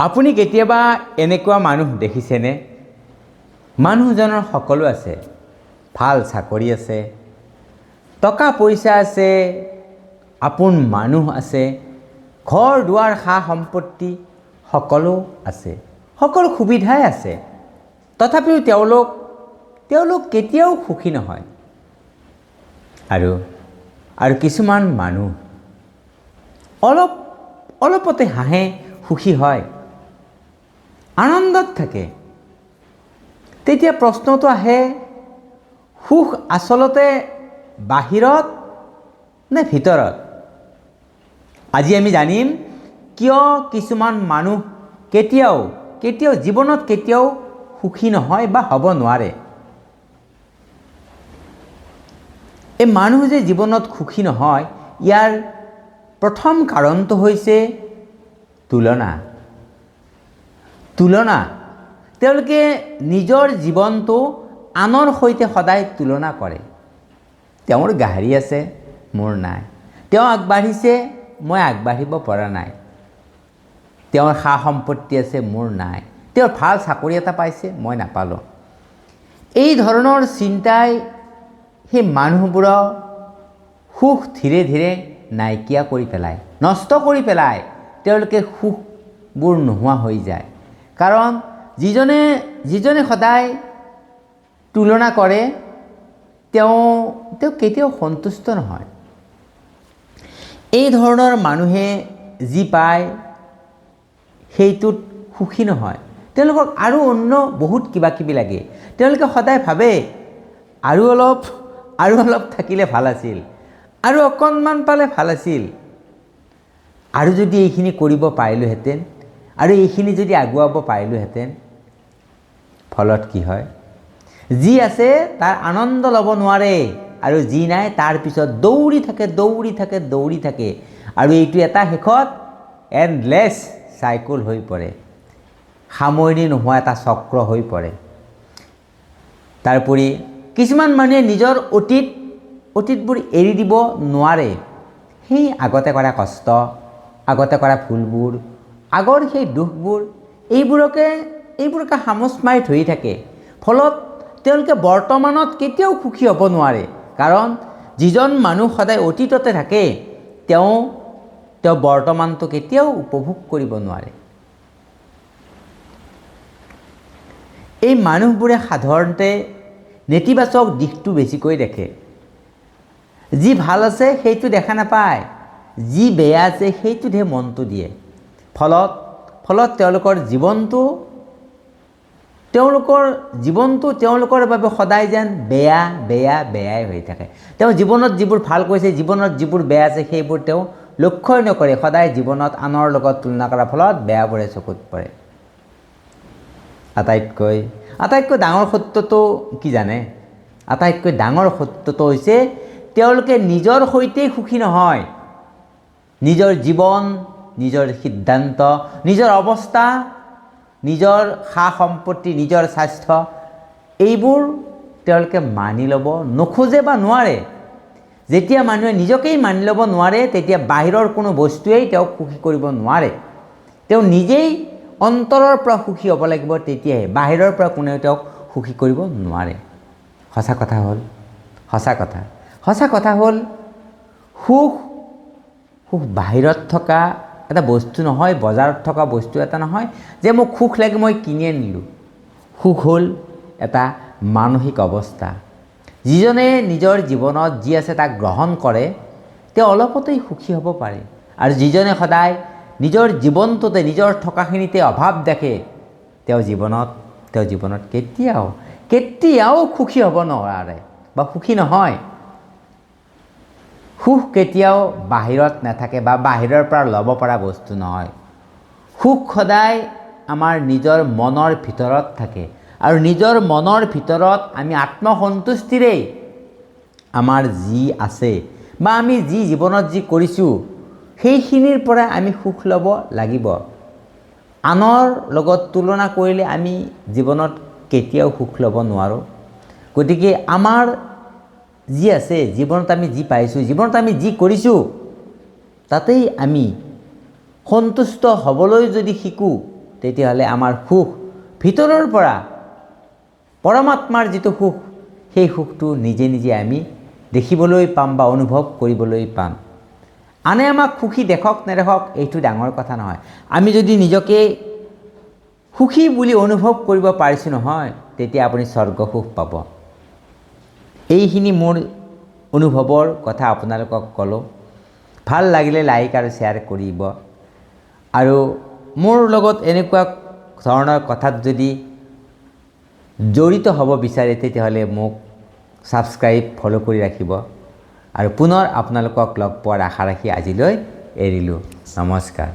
আপুনি কেতিয়াবা এনেকুৱা মানুহ দেখিছেনে? মানুহজনৰ সকলো আছে, ভাল চাকৰি আছে, টকা পইচা আছে, আপোন মানুহ আছে, ঘৰ দুৱাৰ সা সম্পত্তি সকলো আছে, সকলো সুবিধাই আছে, তথাপিও তেওঁলোক কেতিয়াও সুখী নহয়। আৰু কিছুমান মানুহ অলপতে হাঁহে, সুখী হয়, আনন্দত থাকে। তেতিয়া প্ৰশ্নটো আহে, সুখ আচলতে বাহিৰত নে ভিতৰত? আজি আমি জানিম কিয় কিছুমান মানুহ কেতিয়াও জীৱনত কেতিয়াও সুখী নহয় বা হ'ব নোৱাৰে। এই মানুহ যে জীৱনত সুখী নহয়, ইয়াৰ প্ৰথম কাৰণটো হৈছে তুলনা। তেওঁলোকে নিজৰ জীৱনটো আনৰ সৈতে সদায় তুলনা কৰে। তেওঁৰ গাড়ী আছে, মোৰ নাই। তেওঁ আগবাঢ়িছে, মই আগবাঢ়িব পৰা নাই। তেওঁৰ সা সম্পত্তি আছে, মোৰ নাই। তেওঁৰ ভাল চাকৰি এটা পাইছে, মই নাপালোঁ। এই ধৰণৰ চিন্তাই সেই মানুহবোৰৰ সুখ ধীৰে ধীৰে নাইকিয়া কৰি পেলায়, নষ্ট কৰি পেলায়। তেওঁলোকে সুখবোৰ নোহোৱা হৈ যায়। কাৰণ যিজনে সদায় তুলনা কৰে, তেওঁ কেতিয়াও সন্তুষ্ট নহয়। এই ধৰণৰ মানুহে যি পায় সেইটোত সুখী নহয়। তেওঁলোকক আৰু অন্য বহুত কিবা কিবি লাগে। তেওঁলোকে সদায় ভাবে আৰু অলপ থাকিলে ভাল আছিল, আৰু অকণমান পালে ভাল আছিল, আৰু যদি এইখিনি কৰিব পাৰিলোহেঁতেন, আৰু এইখিনি যদি আগুৱাব পাৰিলোহেঁতেন। ফলত কি হয়? যি আছে তাৰ আনন্দ ল'ব নোৱাৰে, আৰু যি নাই তাৰ পিছত দৌৰি থাকে, আৰু এইটো এটা শেষত এণ্ডলেছ চাইকেল হৈ পৰে, সামৰণি নোহোৱা এটা চক্ৰ হৈ পৰে। তাৰোপৰি কিছুমান মানুহে নিজৰ অতীতবোৰ এৰি দিব নোৱাৰে। সেই আগতে কৰা কষ্ট, আগতে কৰা ভুলবোৰ, আগৰ সেই দুখবোৰ, এইবোৰকে সামোচ মাৰি ধৰি থাকে। ফলত তেওঁলোকে বৰ্তমানত কেতিয়াও সুখী হ'ব নোৱাৰে। কাৰণ যিজন মানুহ সদায় অতীততে থাকে, তেওঁ বৰ্তমানটো কেতিয়াও উপভোগ কৰিব নোৱাৰে। এই মানুহবোৰে সাধাৰণতে নেতিবাচক দিশটো বেছিকৈ দেখে। যি ভাল আছে সেইটো দেখা নাপায়, যি বেয়া আছে সেইটোতহে মনটো দিয়ে। ফলত তেওঁলোকৰ জীৱনটো তেওঁলোকৰ বাবে সদায় যেন বেয়াই হৈ থাকে। তেওঁ জীৱনত যিবোৰ ভাল কৰিছে, জীৱনত যিবোৰ বেয়া আছে, সেইবোৰ তেওঁ লক্ষ্যই নকৰে। সদায় জীৱনত আনৰ লগত তুলনা কৰাৰ ফলত বেয়াবোৰে চকুত পৰে। আটাইতকৈ ডাঙৰ সত্যটো কি জানে? আটাইতকৈ ডাঙৰ সত্যটো হৈছে তেওঁলোকে নিজৰ সৈতেই সুখী নহয়। নিজৰ জীৱন, নিজৰ সিদ্ধান্ত, নিজৰ অৱস্থা, নিজৰ সা সম্পত্তি, নিজৰ স্বাস্থ্য, এইবোৰ তেওঁলোকে মানি ল'ব নোখোজে বা নোৱাৰে। যেতিয়া মানুহে নিজকেই মানি ল'ব নোৱাৰে, তেতিয়া বাহিৰৰ কোনো বস্তুৱেই তেওঁক সুখী কৰিব নোৱাৰে। তেওঁ নিজেই অন্তৰৰ পৰা সুখী হ'ব লাগিব, তেতিয়াহে। বাহিৰৰ পৰা কোনেও তেওঁক সুখী কৰিব নোৱাৰে। সঁচা কথা হ'ল সুখ বাহিৰত থকা এটা বস্তু নহয়, বজাৰত থকা বস্তু এটা নহয় যে মোক সুখ লাগে মই কিনি আনিলোঁ। সুখ হ'ল এটা মানসিক অৱস্থা। যিজনে নিজৰ জীৱনত যি আছে তাক গ্ৰহণ কৰে, তেওঁ অলপতেই সুখী হ'ব পাৰে। আৰু যিজনে সদায় নিজৰ জীৱনটোতে, নিজৰ থকাখিনিতে অভাৱ দেখে, তেওঁ জীৱনত কেতিয়াও সুখী হ'ব নোৱাৰে বা সুখী নহয়। সুখ কেতিয়াও বাহিৰত নাথাকে বা বাহিৰৰ পৰা ল'ব পৰা বস্তু নহয়। সুখ সদায় আমাৰ নিজৰ মনৰ ভিতৰত থাকে। আৰু নিজৰ মনৰ ভিতৰত আমি আত্মসন্তুষ্টিৰে আমাৰ যি আছে বা আমি যি জীৱনত যি কৰিছোঁ, সেইখিনিৰ পৰা আমি সুখ ল'ব লাগিব। আনৰ লগত তুলনা কৰিলে আমি জীৱনত কেতিয়াও সুখ ল'ব নোৱাৰোঁ। গতিকে আমাৰ যি আছে, জীৱনত আমি যি পাইছোঁ, জীৱনত আমি যি কৰিছোঁ, তাতেই আমি সন্তুষ্ট হ'বলৈ যদি শিকোঁ তেতিয়াহ'লে আমাৰ সুখ ভিতৰৰ পৰা পৰমাত্মাৰ যিটো সুখ সেই সুখটো নিজে নিজে আমি দেখিবলৈ পাম বা অনুভৱ কৰিবলৈ পাম। আনে আমাক সুখী দেখক নেদেখক এইটো ডাঙৰ কথা নহয়। আমি যদি নিজকে সুখী বুলি অনুভৱ কৰিব পাৰিছোঁ নহয়, তেতিয়া আপুনি স্বৰ্গ সুখ পাব। এইখিনি মোৰ অনুভৱৰ কথা আপোনালোকক ক'লোঁ। ভাল লাগিলে লাইক আৰু শ্বেয়াৰ কৰিব। আৰু মোৰ লগত এনেকুৱা ধৰণৰ কথাত যদি জড়িত হ'ব বিচাৰে তেতিয়াহ'লে মোক ছাবস্ক্ৰাইব ফ'ল' কৰি ৰাখিব। আৰু পুনৰ আপোনালোকক লগ পোৱাৰ আশা ৰাখি আজিলৈ এৰিলোঁ। নমস্কাৰ।